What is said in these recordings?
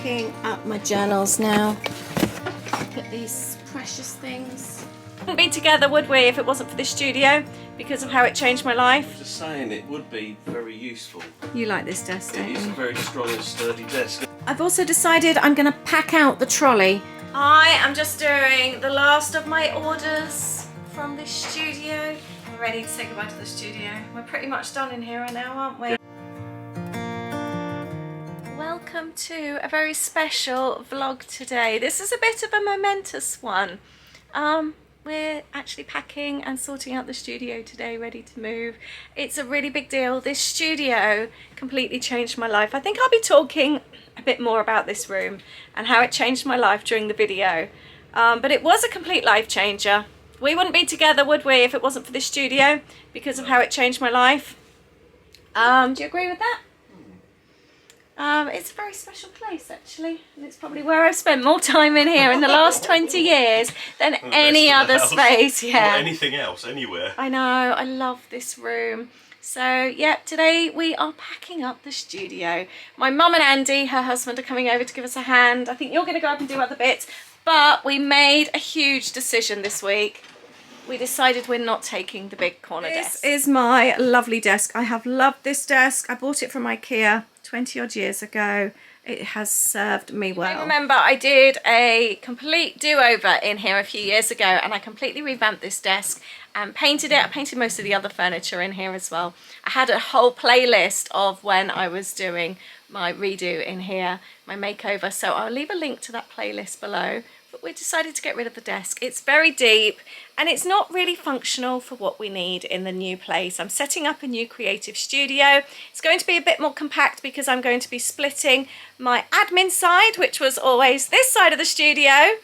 Packing up my journals now. Look at these precious things. Wouldn't be together, would we, if it wasn't for this studio, because of how it changed my life? Just saying, it would be very useful. You like this desk, don't you? It is a very strong and sturdy desk. I've also decided I'm going to pack out the trolley. I am just doing the last of my orders from this studio. We're ready to say goodbye to the studio. We're pretty much done in here now, aren't we? Welcome to a very special vlog today. This is a bit of a momentous one. We're actually packing and sorting out the studio today, ready to move. It's a really big deal. This studio completely changed my life. I think I'll be talking a bit more about this room and how it changed my life during the video. But it was a complete life changer. We wouldn't be together, would we, if it wasn't for this studio, because of how it changed my life. Do you agree with that? It's a very special place, actually, and it's probably where I've spent more time in here in the last 20 years than any other space. Yeah. Or anything else, anywhere. I know, I love this room. So, yeah, today we are packing up the studio. My mum and Andy, her husband, are coming over to give us a hand. I think you're going to go up and do other bits, but we made a huge decision this week. We decided we're not taking the big corner desk. This is my lovely desk. I have loved this desk. I bought it from IKEA 20 odd years ago. It has served me well. I remember I did a complete do-over in here a few years ago, and I completely revamped this desk and painted it. I painted most of the other furniture in here as well. I had a whole playlist of when I was doing my redo in here, my makeover, so I'll leave a link to that playlist below. But we decided to get rid of the desk. It's very deep and it's not really functional for what we need in the new place. I'm setting up a new creative studio. It's going to be a bit more compact because I'm going to be splitting my admin side, which was always this side of the studio.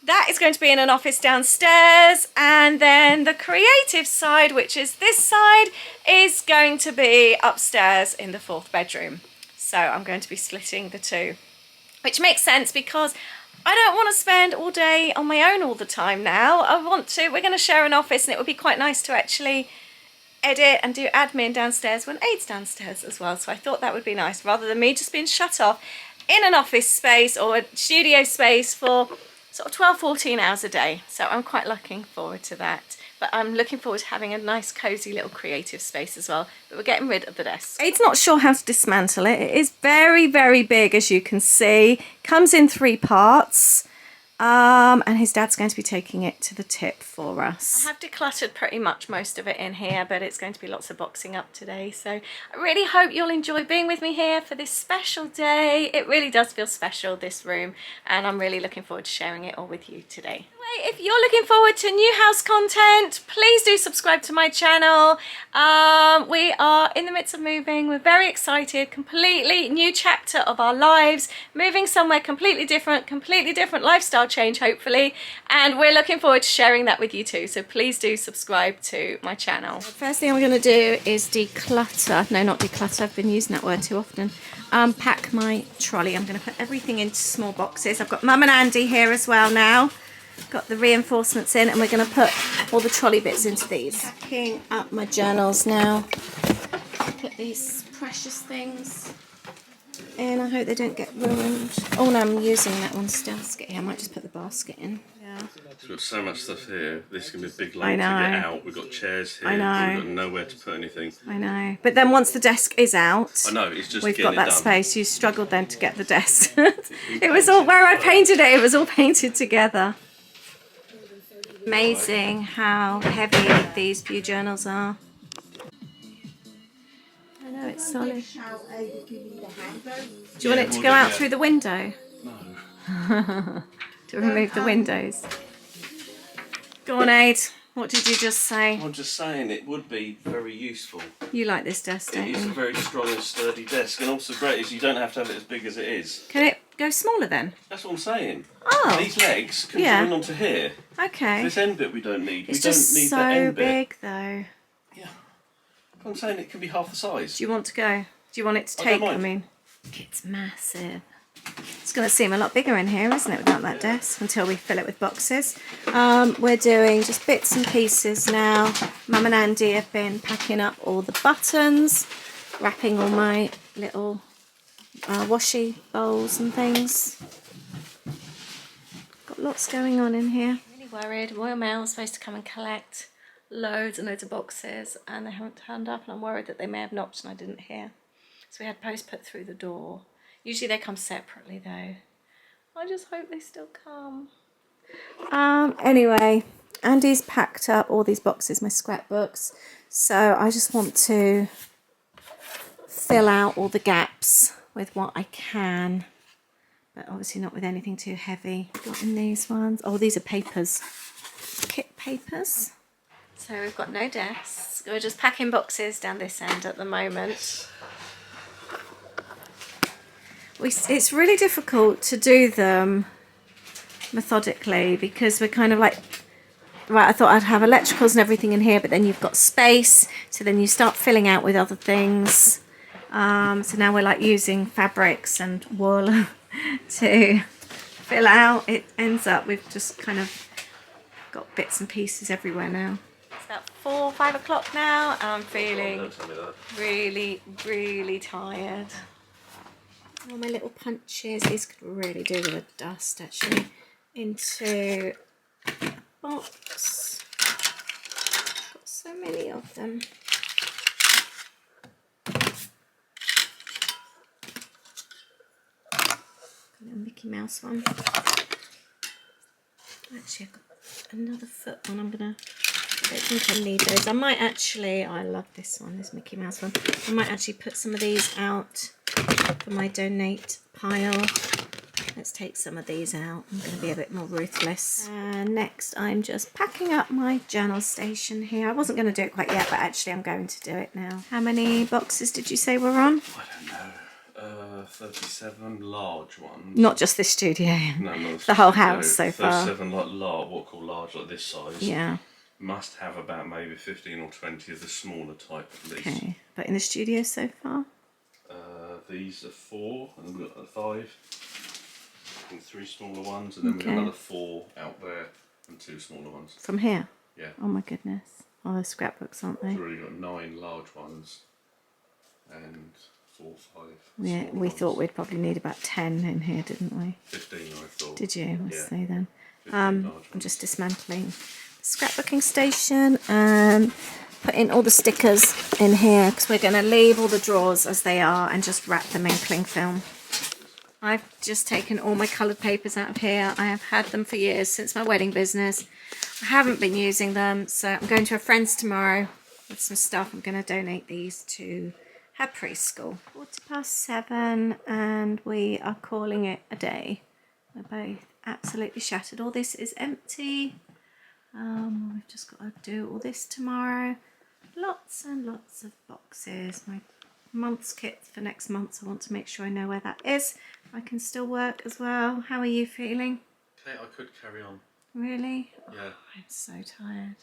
That is going to be in an office downstairs, and then the creative side, which is this side, is going to be upstairs in the 4th bedroom. So I'm going to be splitting the two, which makes sense because I don't want to spend all day on my own all the time now. We're going to share an office, and it would be quite nice to actually edit and do admin downstairs when Aid's downstairs as well. So I thought that would be nice, rather than me just being shut off in an office space or a studio space for sort of 12, 14 hours a day. So I'm quite looking forward to that. But I'm looking forward to having a nice cozy little creative space as well. But we're getting rid of the desk. Aid's not sure how to dismantle it. It is very, very big, as you can see. Comes in 3 parts. And his dad's going to be taking it to the tip for us. I have decluttered pretty much most of it in here, but it's going to be lots of boxing up today. So I really hope you'll enjoy being with me here for this special day. It really does feel special, this room, and I'm really looking forward to sharing it all with you today. If you're looking forward to new house content, please do subscribe to my channel. We are in the midst of moving. We're very excited. Completely new chapter of our lives. Moving somewhere completely different lifestyle change, hopefully. And we're looking forward to sharing that with you too. So please do subscribe to my channel. First thing I'm going to do is declutter. No, not declutter. I've been using that word too often. Pack my trolley. I'm going to put everything into small boxes. I've got Mum and Andy here as well now. Got the reinforcements in, and we're going to put all the trolley bits into these. Packing up my journals now. Look at these precious things. And I hope they don't get ruined. Oh no, I'm using that one's basket here. I might just put the basket in. Yeah. We've got so much stuff here. This can be a big load to get out. We've got chairs here. I know. We've got nowhere to put anything. I know. But then once the desk is out, I know, it's just we've got that done. space. You struggled then to get the desk. It was all where I painted it. It was all painted together. Amazing how heavy these few journals are. I know, it's solid. Do you want it to go out through the window? No. To remove the windows? Go on, Aid. What did you just say? I'm just saying, it would be very useful. You like this desk, don't It is a you? very strong and sturdy desk, and also great is you don't have to have it as big as it is. Can it go smaller then? That's what I'm saying. Oh. These legs can join onto here. Okay. This end bit we don't need. It's we don't just need so the end bit. big though. Yeah. I'm saying it can be half the size. Do you want to go? Do you want it to I don't take? mind. I mean, it's massive. It's going to seem a lot bigger in here, isn't it, without that desk, until we fill it with boxes. We're doing just bits and pieces now. Mum and Andy have been packing up all the buttons, wrapping all my little washy bowls and things. Got lots going on in here. Really worried. Royal Mail is supposed to come and collect loads and loads of boxes, and they haven't turned up, and I'm worried that they may have knocked and I didn't hear. So we had post put through the door. Usually they come separately though. I just hope they still come. Anyway, Andy's packed up all these boxes, my scrapbooks. So I just want to fill out all the gaps with what I can. But obviously not with anything too heavy. Got in these ones. Oh, these are papers. Kit papers. So we've got no desks. We're just packing boxes down this end at the moment. It's really difficult to do them methodically because we're kind of like, right, I thought I'd have electricals and everything in here, but then you've got space, so then you start filling out with other things. So now we're like using fabrics and wool to fill out. It ends up we've just kind of got bits and pieces everywhere now. It's about 4 or 5 o'clock now, and I'm feeling really, really tired. All my little punches, these could really do with a dust actually, into a box. Got so many of them. Got a little Mickey Mouse one. Actually, I've got another foot one. I don't think I need those. I might actually, I love this one, this Mickey Mouse one. I might actually put some of these out for my donate pile. Let's take some of these out. I'm going to be a bit more ruthless. And next I'm just packing up my journal station here. I wasn't going to do it quite yet, but actually I'm going to do it now. How many boxes did you say were on? I don't know. 37 large ones. Not just this studio. No, not the whole house so 37 far. 37 like large, what called large, like this size. Yeah. Must have about maybe 15 or 20 of the smaller type at least. Okay, but in the studio so far? These are 4, and we've got 5. And 3 smaller ones, and then we've got another 4 out there, and 2 smaller ones. From here? Yeah. Oh my goodness. Oh, they're scrapbooks, aren't they? We've already got 9 large ones, and 4 or 5. Yeah, we thought we'd probably need about 10 in here, didn't we? 15, I thought. Did you? Let's see then. 15 large ones. I'm just dismantling the scrapbooking station and putting all the stickers in here because we're going to leave all the drawers as they are and just wrap them in cling film. I've just taken all my coloured papers out of here. I have had them for years, since my wedding business. I haven't been using them, so I'm going to a friend's tomorrow with some stuff. I'm going to donate these to her preschool. 7:15 and we are calling it a day. We're both absolutely shattered. All this is empty. We've just got to do all this tomorrow. Lots and lots of boxes. My month's kit for next month, so I want to make sure I know where that is. I can still work as well. How are you feeling? Okay, I could carry on. Really? Yeah. Oh, I'm so tired.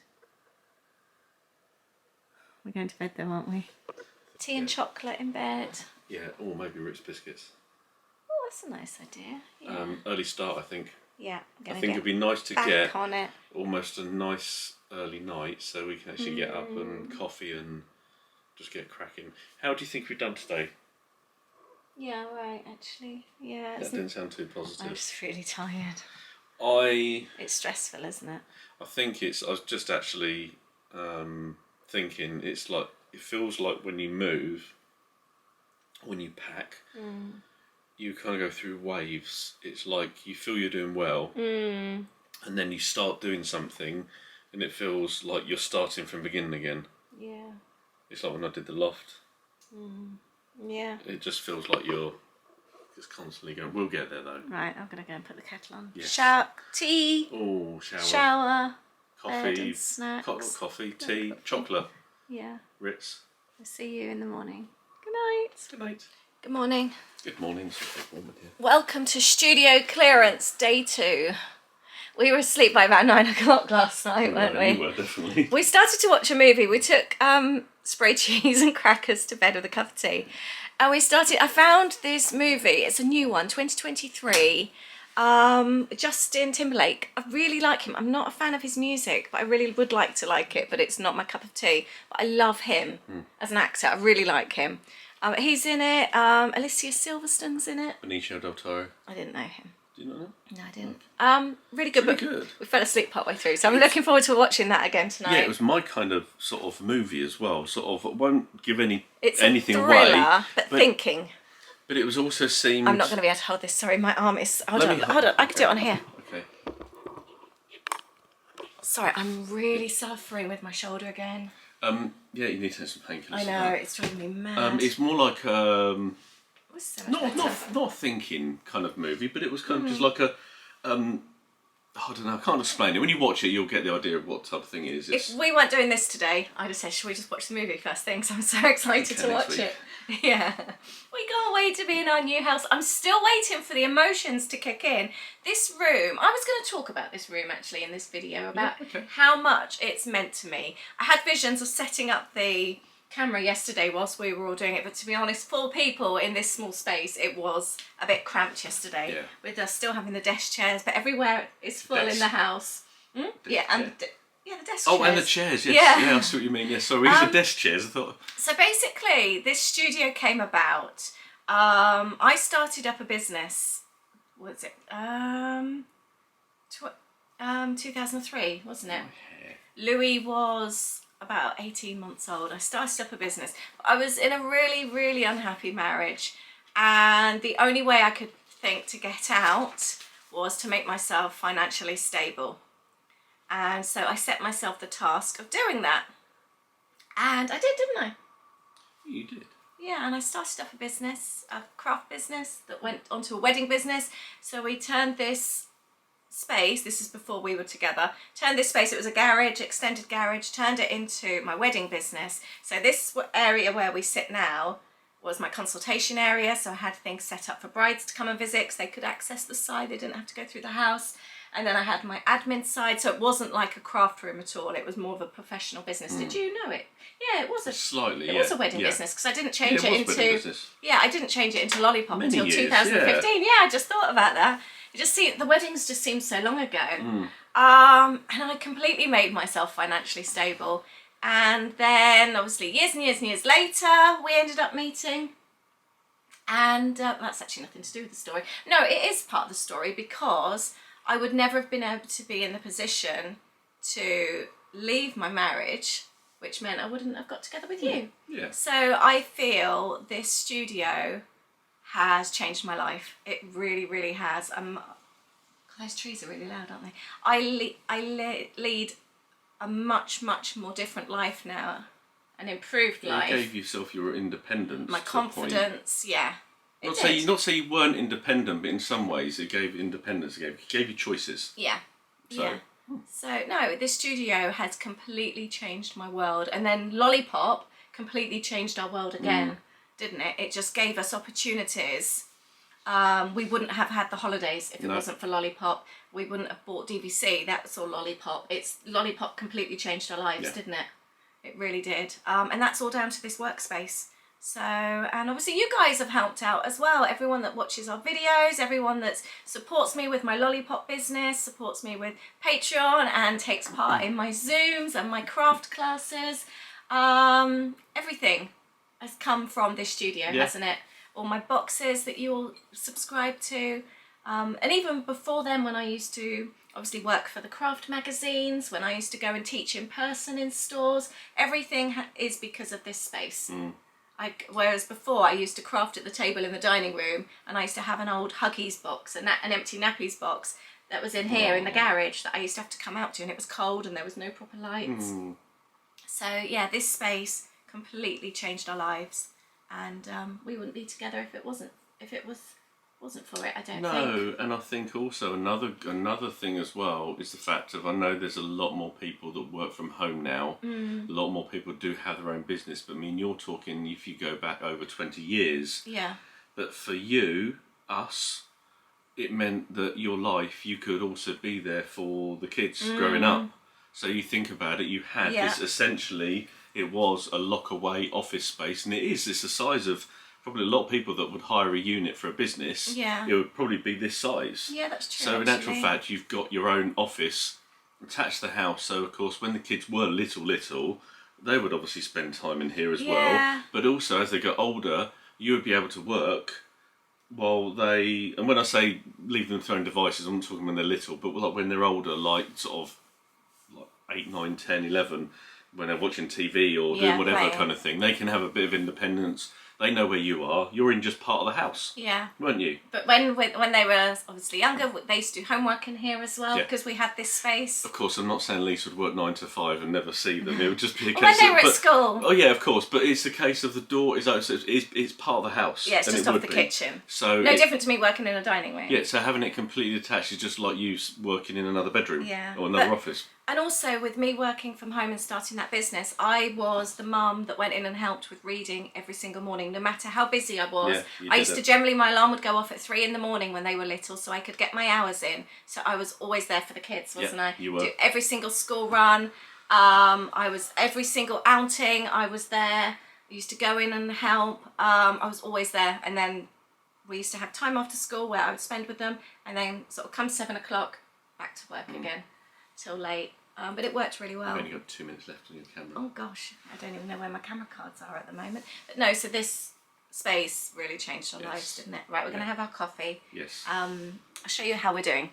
We're going to bed though, aren't we? Tea and chocolate in bed. Yeah, or maybe Ritz biscuits. Oh, that's a nice idea. Yeah. Early start, I think. Yeah, I think it'd be nice to get on it. almost a nice early night, so we can actually get up and coffee and just get cracking. How do you think we've done today? Yeah, right, actually. Yeah. That didn't sound too positive. I'm just really tired. It's stressful, isn't it? I think I was just actually thinking it's like, it feels like when you move, when you pack, you kind of go through waves. It's like you feel you're doing well, and then you start doing something, and it feels like you're starting from beginning again. Yeah. It's like when I did the loft. Yeah. It just feels like you're just constantly going. We'll get there though. Right, I'm gonna go and put the kettle on. Yes. Shower, tea. Oh, shower. Coffee. Bed and snacks. Coffee, tea, chocolate. Yeah. Ritz. I'll see you in the morning. Good night. Good night. Good morning. Good morning. Welcome to studio clearance day 2. We were asleep by about 9 o'clock last night, weren't we? You were, definitely. We started to watch a movie. We took spray cheese and crackers to bed with a cup of tea. And I found this movie. It's a new one, 2023. Justin Timberlake. I really like him. I'm not a fan of his music, but I really would like to like it, but it's not my cup of tea. But I love him as an actor. I really like him. He's in it. Alicia Silverstone's in it. Benicio del Toro. I didn't know him. Do you not know? No, I didn't. Really good, Really but good. we fell asleep partway through, so I'm looking forward to watching that again tonight. Yeah, it was my kind of sort of movie as well. Sort of, it won't give It's anything a thriller, away. but thinking. But it was also seemed... I'm not going to be able to hold this. Sorry, my arm is... Hold Let me on. I can do it on here. Okay. Sorry, I'm really suffering with my shoulder again. Yeah, you need to have some painkillers. I know, it's driving me mad. It's more like What's so not a thinking kind of movie, but it was kind of just like a I don't know, I can't explain it. When you watch it, you'll get the idea of what type of thing it is. If we weren't doing this today, I'd have said, should we just watch the movie first thing? So I'm so excited to watch it. Yeah. We can't wait to be in our new house. I'm still waiting for the emotions to kick in. This room, I was going to talk about this room actually in this video, about how much it's meant to me. I had visions of setting up the camera yesterday whilst we were all doing it, but to be honest, 4 people in this small space, it was a bit cramped yesterday. Yeah. With us still having the desk chairs, but everywhere is full in the house. Yeah, and the desk chairs. Oh, and the chairs, yes. Yeah, I see what you mean. Yes, sorry, these are desk chairs, I thought. So basically, this studio came about. I started up a business. What was it? 2003, wasn't it? Louis was about 18 months old. I started up a business. I was in a really, really unhappy marriage, and the only way I could think to get out was to make myself financially stable. And so I set myself the task of doing that. And I did, didn't I? You did. Yeah, and I started up a business, a craft business that went onto a wedding business. So we turned this space, this is before we were together, turned this space, it was a garage, extended garage, turned it into my wedding business. So this area where we sit now was my consultation area, so I had things set up for brides to come and visit because they could access the side, they didn't have to go through the house. And then I had my admin side, so it wasn't like a craft room at all, it was more of a professional business. Did you know it? Yeah, it was Slightly, was a wedding business, because I didn't change it into... Yeah, I didn't change it into Lollipop until 2015. Yeah, I just thought about that. It just seemed, the weddings just seemed so long ago. And I completely made myself financially stable. And then obviously years and years and years later, we ended up meeting. And that's actually nothing to do with the story. No, it is part of the story, because I would never have been able to be in the position to leave my marriage, which meant I wouldn't have got together with you. Yeah. So I feel this studio has changed my life. It really, really has. God, those trees are really loud, aren't they? I lead a much, much more different life now, an improved life. You gave yourself your independence. My confidence, yeah. Not say you weren't independent, but in some ways it gave independence. It gave you choices. Yeah. So. So no, this studio has completely changed my world, and then Lollipop completely changed our world again. Didn't it? It just gave us opportunities. We wouldn't have had the holidays if it wasn't for Lollipop. We wouldn't have bought DVC. That's all Lollipop. Lollipop completely changed our lives, didn't it? It really did. And that's all down to this workspace. So, and obviously you guys have helped out as well. Everyone that watches our videos, everyone that supports me with my Lollipop business, supports me with Patreon, and takes part in my Zooms and my craft classes. Everything has come from this studio, hasn't it? All my boxes that you all subscribe to. And even before then, when I used to obviously work for the craft magazines, when I used to go and teach in person in stores, everything is because of this space. Whereas before I used to craft at the table in the dining room, and I used to have an old Huggies box, an empty nappies box that was in here in the garage that I used to have to come out to, and it was cold and there was no proper lights. So yeah, this space completely changed our lives, and we wouldn't be together if it wasn't for it, I don't think. No, and I think also another thing as well is the fact of, I know there's a lot more people that work from home now. A lot more people do have their own business, but I mean, you're talking if you go back over 20 years. Yeah. But for you, us, it meant that your life, you could also be there for the kids growing up. So you think about it, you had this, essentially, it was a lock-away office space, and it's the size of probably a lot of people that would hire a unit for a business. Yeah. It would probably be this size. Yeah, that's true. So in actual fact, you've got your own office attached to the house. So of course, when the kids were little, they would obviously spend time in here as Yeah. well. But also, as they get older, you would be able to work while they... And when I say leave them throwing devices, I'm not talking when they're little, but like when they're older, like sort of like 8, 9, 10, 11, when they're watching TV or doing whatever playing. kind of thing, they can have a bit of independence. They know where you are. You're in just part of the house. Yeah. Weren't you? But when they were obviously younger, they used to do homework in here as well, Yeah. because we had this space. Of course, I'm not saying Lisa would work 9 to 5 and never see them. It would just be a case When they of... were at school. Oh yeah, of course. But it's a case of the door is open. So it's part of the house. Yeah, it's and just it off would the be. kitchen. So No different to me working in a dining room. Yeah, so having it completely detached is just like you working in another bedroom. Yeah. Or another office. And also with me working from home and starting that business, I was the mum that went in and helped with reading every single morning, no matter how busy I was. Yeah, you I did used to it. generally, my alarm would go off at 3 in the morning when they were little, so I could get my hours in. So I was always there for the kids, wasn't I? You were. Do every single school run. I was every single outing. I was there. I used to go in and help. I was always there. And then we used to have time after school where I would spend with them, and then sort of come 7 o'clock, back to work again till late. But it worked really well. You've only got 2 minutes left on your camera. Oh gosh, I don't even know where my camera cards are at the moment. But no, so this space really changed our lives, didn't it? Right, we're going to have our coffee. Yes. I'll show you how we're doing.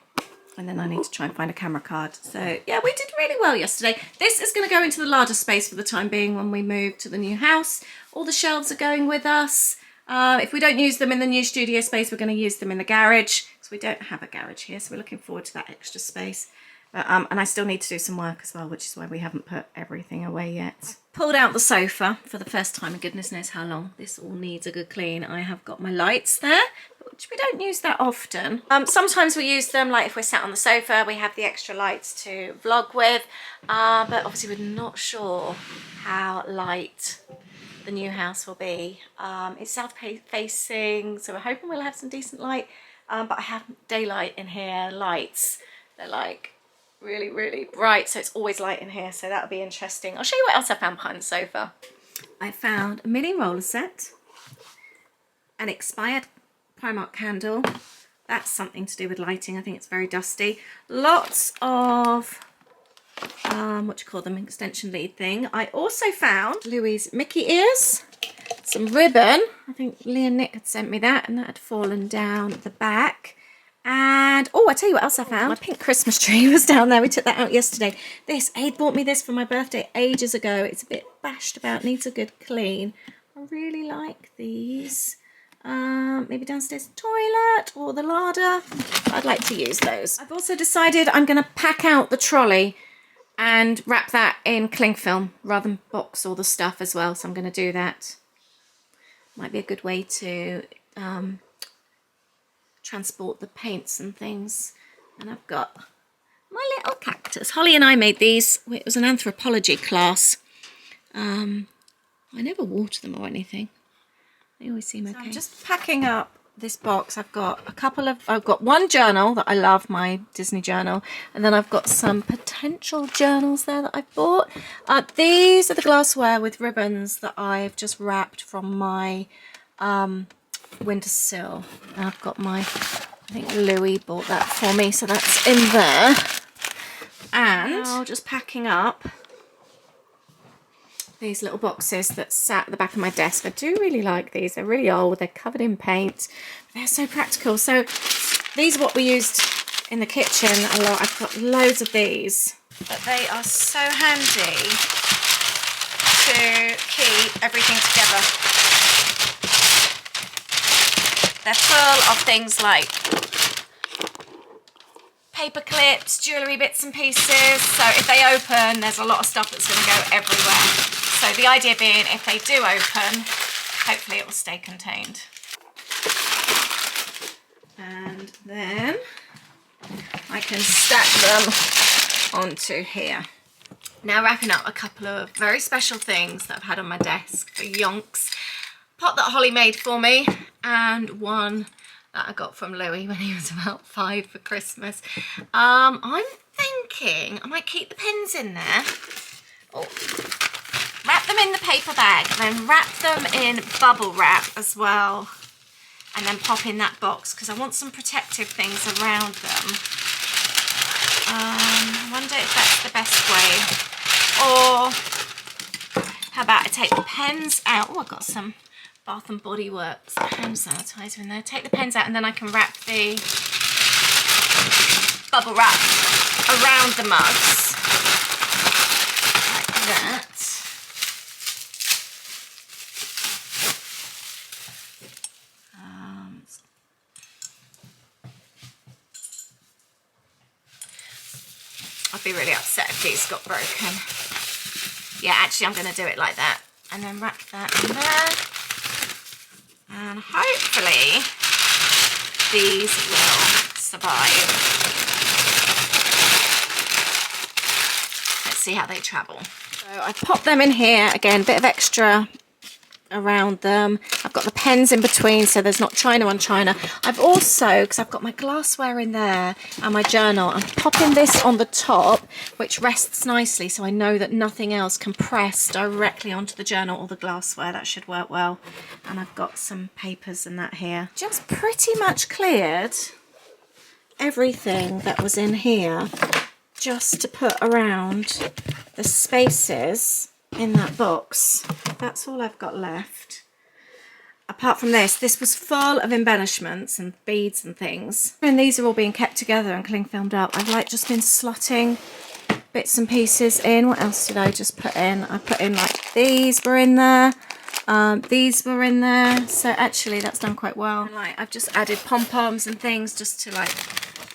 And then I need to try and find a camera card. So yeah, we did really well yesterday. This is going to go into the larger space for the time being when we move to the new house. All the shelves are going with us. If we don't use them in the new studio space, we're going to use them in the garage, because we don't have a garage here. So we're looking forward to that extra space. And I still need to do some work as well, which is why we haven't put everything away yet. Pulled out the sofa for the first time in goodness knows how long. This all needs a good clean. I have got my lights there, which we don't use that often. Sometimes we use them, like if we're sat on the sofa, we have the extra lights to vlog with. But obviously we're not sure how light the new house will be. It's south facing, so we're hoping we'll have some decent light. But I have daylight in here, lights. They're like really, really bright, so it's always light in here, so that'll be interesting. I'll show you what else I found behind the sofa. I found a mini roller set, an expired Primark candle. That's something to do with lighting. I think it's very dusty. Lots of what do you call them, extension lead thing. I also found Louis' Mickey ears, some ribbon. I think Lee and Nick had sent me that, and that had fallen down the back. And oh, I tell you what else I found. My pink Christmas tree was down there. We took that out yesterday. This, Aid bought me this for my birthday ages ago. It's a bit bashed about, needs a good clean. I really like these. Maybe downstairs toilet or the larder. I'd like to use those. I've also decided I'm going to pack out the trolley and wrap that in cling film rather than box all the stuff as well. So I'm going to do that. Might be a good way to transport the paints and things. And I've got my little cactus. Holly and I made these. It was an anthropology class. I never water them or anything. They always seem okay. So I'm just packing up this box. I've got one journal that I love, my Disney journal, and then I've got some potential journals there that I've bought. These are the glassware with ribbons that I've just wrapped from my windowsill. And I've got my, I think Louis bought that for me, so that's in there. And now just packing up these little boxes that sat at the back of my desk. I do really like these. They're really old. They're covered in paint. They're so practical. So these are what we used in the kitchen a lot. I've got loads of these. But they are so handy to keep everything together. They're full of things like paper clips, jewellery bits and pieces. So if they open, there's a lot of stuff that's going to go everywhere. So the idea being, if they do open, hopefully it will stay contained. And then I can stack them onto here. Now wrapping up a couple of very special things that I've had on my desk for yonks. Pot that Holly made for me, and one that I got from Louis when he was about 5 for Christmas. I'm thinking I might keep the pins in there. Oh. Wrap them in the paper bag, and then wrap them in bubble wrap as well, and then pop in that box because I want some protective things around them. I wonder if that's the best way, or How about I take the pens out? Oh, I've got some Bath and Body Works hand sanitizer in there. Take the pens out and then I can wrap the bubble wrap around the mugs like that. I'd be really upset if these got broken. Yeah, actually I'm going to do it like that. And then wrap that in there. And hopefully these will survive. Let's see how they travel. So I popped them in here. Again, a bit of extra around them. I've got the pens in between so there's not china on china. I've also, because I've got my glassware in there and my journal, I'm popping this on the top which rests nicely so I know that nothing else can press directly onto the journal or the glassware. That should work well. And I've got some papers and that here. Just pretty much cleared everything that was in here just to put around the spaces in that box. That's all I've got left. Apart from this was full of embellishments and beads and things. And these are all being kept together and cling filmed up. I've like just been slotting bits and pieces in. What else did I just put in? I put in like these were in there. These were in there. So actually that's done quite well. And like I've just added pom-poms and things just to like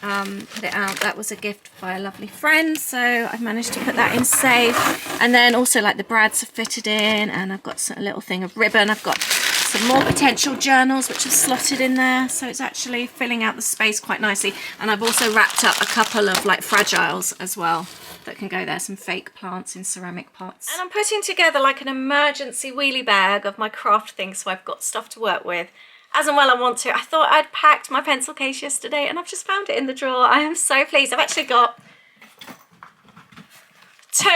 put it out. That was a gift by a lovely friend, so I've managed to put that in safe. And then also like the brads are fitted in, and I've got a little thing of ribbon. I've got some more potential journals which are slotted in there, so it's actually filling out the space quite nicely. And I've also wrapped up a couple of like fragiles as well that can go there, some fake plants in ceramic pots. And I'm putting together like an emergency wheelie bag of my craft things, so I've got stuff to work with as and when I want to. I thought I'd packed my pencil case yesterday and I've just found it in the drawer. I am so pleased. I've actually got 2.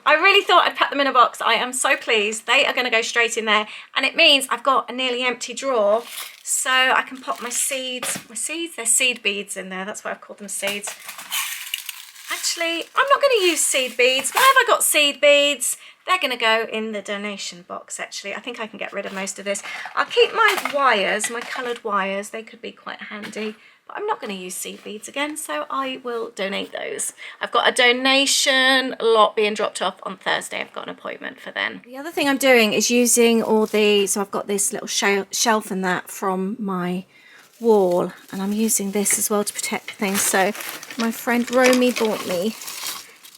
I really thought I'd pack them in a box. I am so pleased. They are going to go straight in there, and it means I've got a nearly empty drawer, so I can pop my seeds, they're seed beads in there. That's why I've called them seeds. Actually, I'm not going to use seed beads. Why have I got seed beads? They're going to go in the donation box, actually. I think I can get rid of most of this. I'll keep my wires, my coloured wires. They could be quite handy. But I'm not going to use seed beads again, so I will donate those. I've got a donation lot being dropped off on Thursday. I've got an appointment for then. The other thing I'm doing is using all the... So I've got this little shelf and that from my wall. And I'm using this as well to protect things. So my friend Romy bought me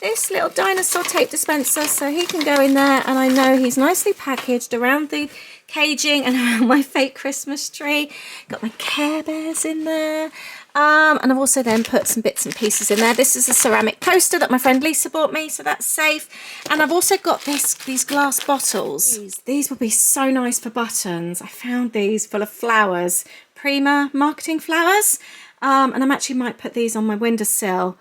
this little dinosaur tape dispenser, so he can go in there, and I know he's nicely packaged around the caging and around my fake Christmas tree. Got my Care Bears in there, and I've also then put some bits and pieces in there. This is a ceramic coaster that my friend Lisa bought me, so that's safe. And I've also got these glass bottles. These would be so nice for buttons. I found these full of flowers, Prima marketing flowers, and I actually might put these on my windowsill.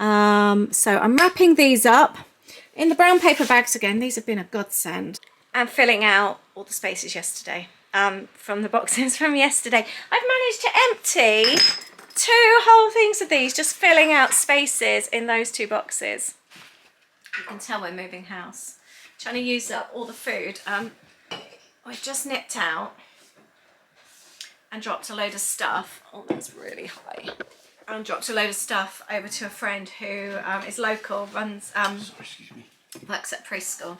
So I'm wrapping these up in the brown paper bags again. These have been a godsend. And filling out all the spaces yesterday, from the boxes from yesterday. I've managed to empty 2 whole things of these, just filling out spaces in those 2 boxes. You can tell we're moving house. Trying to use up all the food. I just nipped out and dropped a load of stuff. Oh, that's really high. And dropped a load of stuff over to a friend who is local, runs, works at preschool.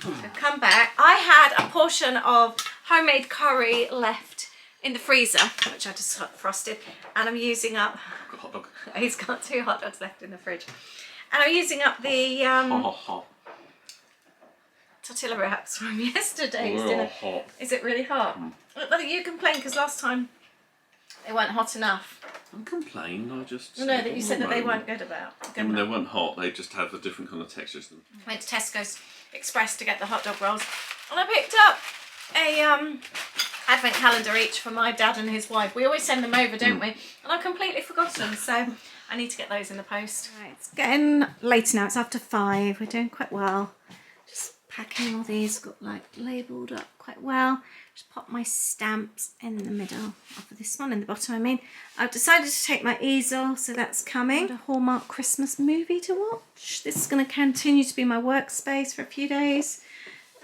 I've come back. I had a portion of homemade curry left in the freezer, which I just frosted, and I'm using up... Hot dog. He's got 2 hot dogs left in the fridge. And I'm using up the tortilla wraps from yesterday's dinner. Hot. Is it really hot? Look, you complained because last time they weren't hot enough. I don't complain, I just... No, that you said that they weren't good about. When they weren't hot, they just have a different kind of texture to them. I went to Tesco's Express to get the hot dog rolls, and I picked up a advent calendar each for my dad and his wife. We always send them over, don't we? And I've completely forgotten, so I need to get those in the post. Right, it's getting later now. It's after 5. We're doing quite well. Just packing all these, got like labelled up quite well. Just pop my stamps in the middle of this one, in the bottom I mean. I've decided to take my easel, so that's coming. Got a Hallmark Christmas movie to watch. This is going to continue to be my workspace for a few days.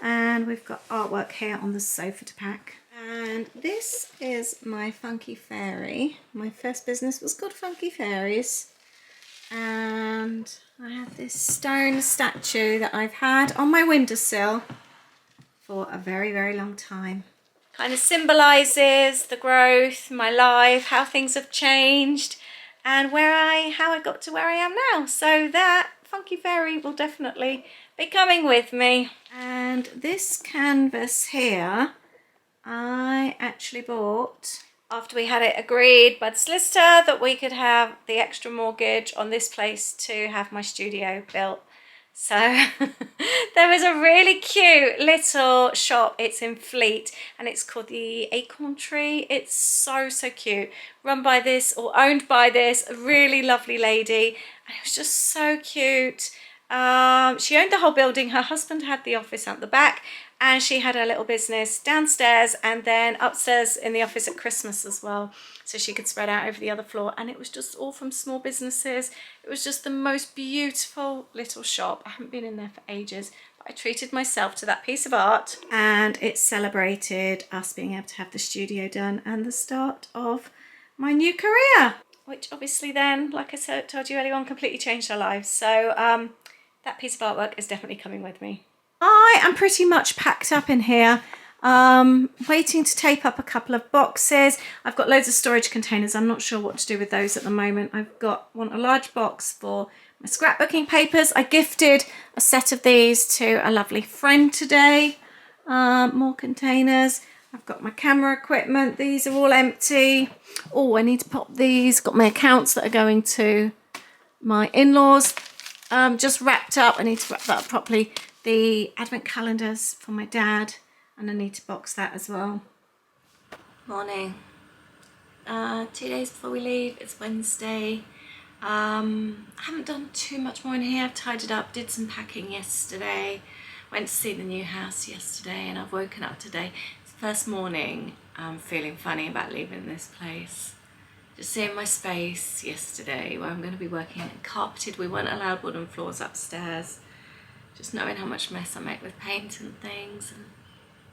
And we've got artwork here on the sofa to pack. And this is my Funky Fairy. My first business was called Funky Fairies. And I have this stone statue that I've had on my windowsill for a very, very long time. Kind of symbolises the growth, my life, how things have changed, and how I got to where I am now. So that Funky Fairy will definitely be coming with me. And this canvas here, I actually bought after we had it agreed by the solicitor that we could have the extra mortgage on this place to have my studio built. So there was a really cute little shop. It's in Fleet and it's called the Acorn Tree. It's so cute, run by this or owned by this really lovely lady, and it was just so cute. She owned the whole building. Her husband had the office out the back, and she had her little business downstairs and then upstairs in the office at Christmas as well, so she could spread out over the other floor. And it was just all from small businesses. It was just the most beautiful little shop. I haven't been in there for ages, but I treated myself to that piece of art, and it celebrated us being able to have the studio done and the start of my new career, which obviously then, like I told you earlier on, completely changed our lives. So that piece of artwork is definitely coming with me. I am pretty much packed up in here, waiting to tape up a couple of boxes. I've got loads of storage containers. I'm not sure what to do with those at the moment. Want a large box for my scrapbooking papers. I gifted a set of these to a lovely friend today. More containers. I've got my camera equipment. These are all empty. Oh, I need to pop these. Got my accounts that are going to my in-laws. Just wrapped up. I need to wrap that up properly. The advent calendars for my dad, and I need to box that as well. Morning. 2 days before we leave. It's Wednesday. I haven't done too much more in here. I've tidied up, did some packing yesterday, went to see the new house yesterday, and I've woken up today. It's the first morning I'm feeling funny about leaving this place. Just seeing my space yesterday where I'm going to be working in carpeted. We weren't allowed wooden floors upstairs. Just knowing how much mess I make with paint and things. And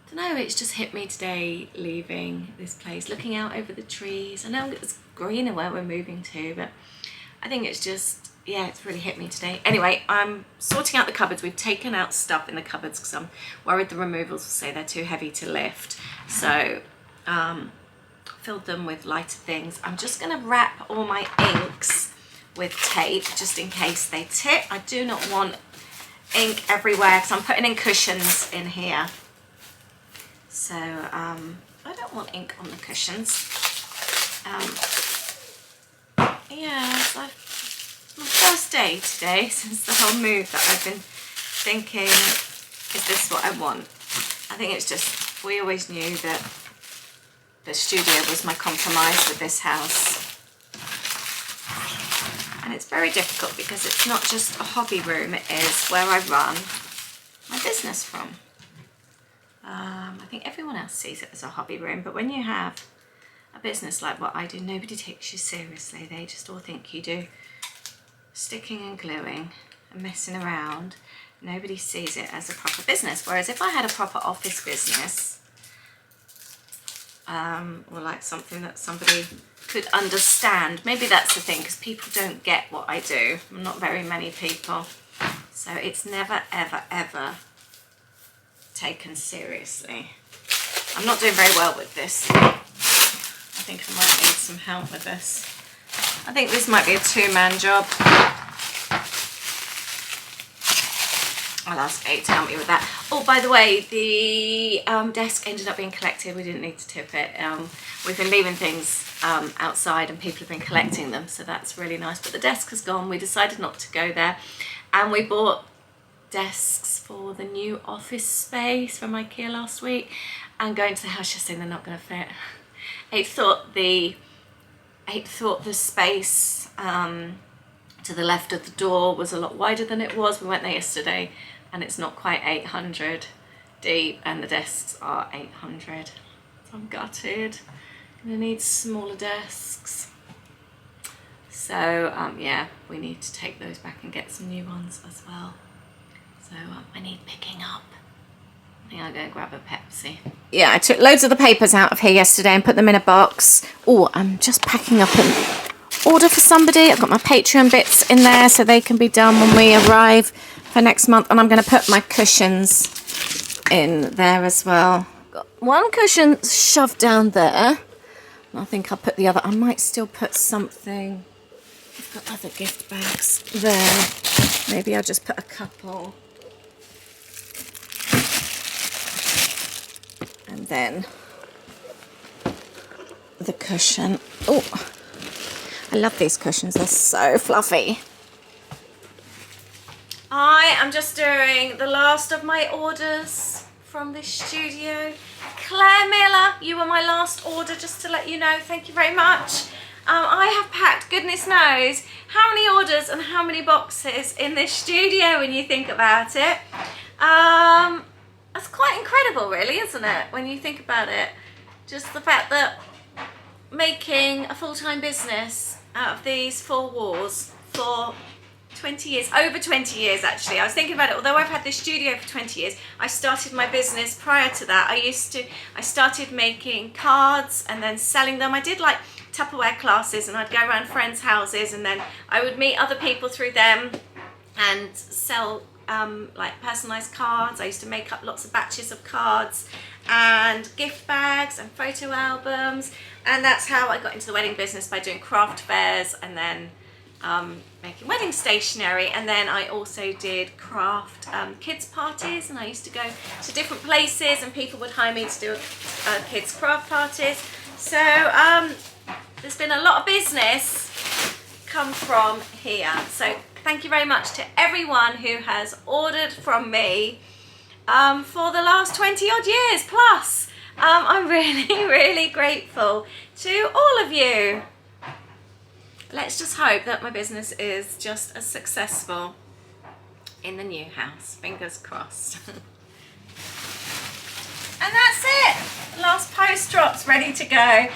I don't know, it's just hit me today leaving this place, looking out over the trees. I know it's greener where we're moving to, but I think it's just, yeah, it's really hit me today. Anyway, I'm sorting out the cupboards. We've taken out stuff in the cupboards because I'm worried the removals will say they're too heavy to lift. So, filled them with lighter things. I'm just going to wrap all my inks with tape just in case they tip. I do not want ink everywhere because I'm putting in cushions in here. So I don't want ink on the cushions. Yeah, it's my first day today since the whole move that I've been thinking, is this what I want? I think it's just, we always knew that the studio was my compromise with this house. And it's very difficult because it's not just a hobby room, it is where I run my business from. I think everyone else sees it as a hobby room, but when you have a business like what I do, nobody takes you seriously. They just all think you do sticking and gluing and messing around. Nobody sees it as a proper business. Whereas if I had a proper office business, or like something that somebody could understand, maybe that's the thing, because people don't get what I do. Not very many people, so it's never ever taken seriously. I'm not doing very well with this. I think I might need some help with this. I think this might be a two-man job. I'll ask Kate to help me with that. Oh, by the way, the desk ended up being collected. We didn't need to tip it. We've been leaving things outside and people have been collecting them, so that's really nice. But the desk has gone. We decided not to go there, and we bought desks for the new office space from IKEA last week, and going to the house just saying they're not going to fit. Kate thought the space to the left of the door was a lot wider than it was. We went there yesterday and it's not quite 800 deep, and the desks are 800. So I'm gutted. Gonna need smaller desks. So yeah, we need to take those back and get some new ones as well. So I need picking up. think I'll go grab a Pepsi. Yeah, I took loads of the papers out of here yesterday and put them in a box. Oh, I'm just packing up an order for somebody. I've got my Patreon bits in there so they can be done when we arrive for next month. And I'm going to put my cushions in there as well. Got one cushion shoved down there. I think I'll put the other. I might still put something. I've got other gift bags there. Maybe I'll just put a couple. And then the cushion. Oh, I love these cushions. They're so fluffy. I am just doing the last of my orders from this studio. Claire Miller, you were my last order, just to let you know. Thank you very much. I have packed, goodness knows, how many orders and how many boxes in this studio when you think about it. That's quite incredible, really, isn't it, when you think about it? Just the fact that making a full-time business out of these four walls for 20 years, over 20 years actually. I was thinking about it, although I've had this studio for 20 years, I started my business prior to that. I started making cards and then selling them. I did like Tupperware classes and I'd go around friends' houses and then I would meet other people through them and sell like personalised cards. I used to make up lots of batches of cards and gift bags and photo albums, and that's how I got into the wedding business, by doing craft fairs and then making wedding stationery. And then I also did craft kids parties, and I used to go to different places and people would hire me to do kids craft parties. So there's been a lot of business come from here. So thank you very much to everyone who has ordered from me for the last 20 odd years plus. I'm really, really grateful to all of you. Let's just hope that my business is just as successful in the new house. Fingers crossed. And that's it. Last post drop's ready to go.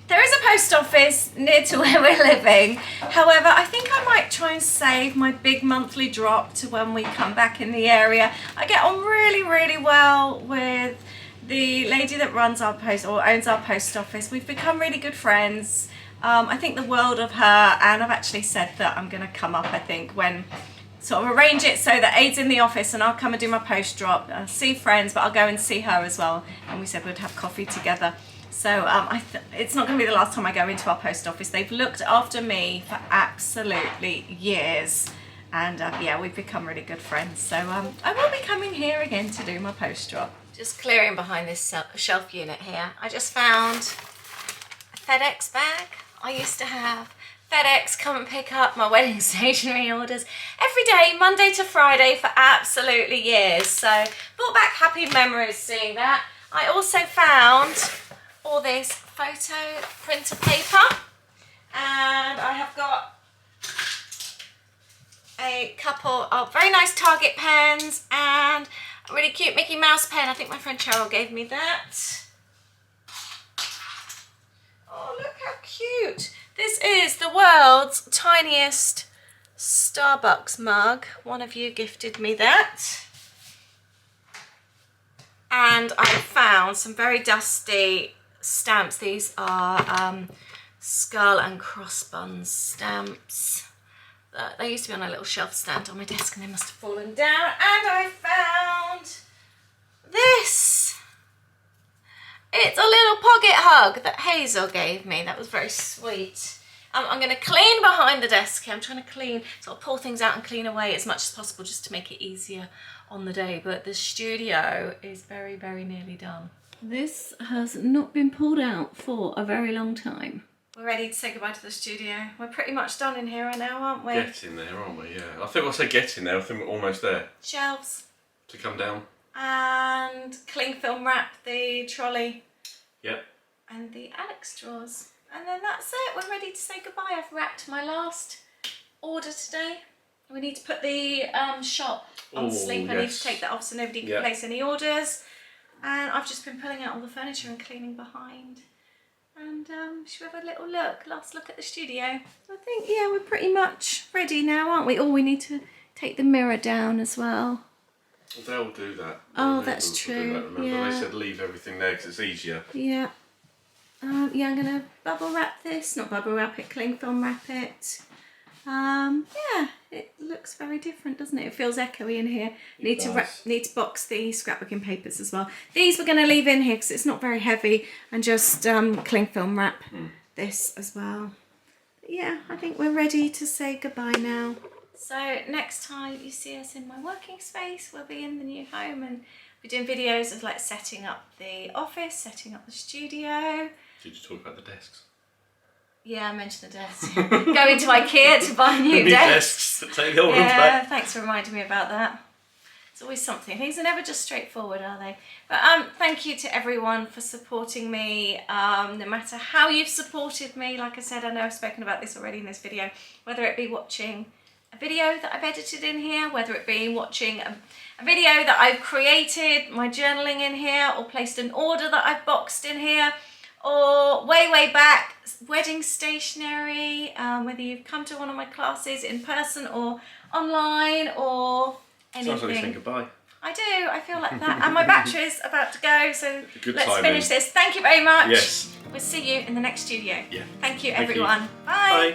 There is a post office near to where we're living. However, I think I might try and save my big monthly drop to when we come back in the area. I get on really, really well with the lady that runs our post or owns our post office. We've become really good friends. I think the world of her, and I've actually said that I'm going to come up, I think, when sort of arrange it so that Aid's in the office and I'll come and do my post drop. I'll see friends, but I'll go and see her as well. And we said we'd have coffee together. So it's not going to be the last time I go into our post office. They've looked after me for absolutely years. And yeah, we've become really good friends. So I will be coming here again to do my post drop. Just clearing behind this shelf unit here. I just found a FedEx bag. I used to have FedEx come and pick up my wedding stationery orders every day, Monday to Friday, for absolutely years. So brought back happy memories seeing that. I also found all this photo printer paper, and I have got a couple of very nice Target pens and a really cute Mickey Mouse pen. I think my friend Cheryl gave me that. Oh, look how cute. This is the world's tiniest Starbucks mug. One of you gifted me that. And I found some very dusty stamps. These are skull and crossbuns stamps. They used to be on a little shelf stand on my desk and they must have fallen down. And I found this. It's a little pocket hug that Hazel gave me. That was very sweet. I'm going to clean behind the desk here. I'm trying to clean, sort of pull things out and clean away as much as possible just to make it easier on the day. But the studio is very, very nearly done. This has not been pulled out for a very long time. We're ready to say goodbye to the studio. We're pretty much done in here now, aren't we? Getting there, aren't we? Yeah. I think I'll say getting there. I think we're almost there. Shelves. To come down. And cling film wrap the trolley. Yep. And the Alex drawers. And then that's it. We're ready to say goodbye. I've wrapped my last order today. We need to put the shop on sleep. I need to take that off so nobody can place any orders. And I've just been pulling out all the furniture and cleaning behind. And should we have a little look, last look at the studio? I think, yeah, we're pretty much ready now, aren't we? Oh, we need to take the mirror down as well. They'll do that. Oh, The that's neighbours will true. do that, remember? Yeah. They said leave everything there because it's easier. Yeah. Yeah, I'm going to bubble wrap this. Not bubble wrap it, cling film wrap it. Yeah, it looks very different, doesn't it? It feels echoey in here. Need to box the scrapbooking papers as well. These we're going to leave in here because it's not very heavy, and just cling film wrap this as well. Yeah, I think we're ready to say goodbye now. So next time you see us in my working space, we'll be in the new home and be doing videos of like setting up the office, setting up the studio. Did you talk about the desks? Yeah, I mentioned the desks. Going to IKEA to buy new desks. Take the old ones back. Thanks for reminding me about that. It's always something. Things are never just straightforward, are they? But thank you to everyone for supporting me. No matter how you've supported me, like I said, I know I've spoken about this already in this video, whether it be watching a video that I've edited in here, whether it be watching a video that I've created, my journaling in here, or placed an order that I've boxed in here, or way back, wedding stationery, whether you've come to one of my classes in person or online or anything. Sounds like you're saying goodbye. I do, I feel like that. And my battery's about to go, so let's timing. finish this. Thank you very much. Yes. We'll see you in the next studio. Yeah. Thank you, Thank you. everyone. Bye. Bye.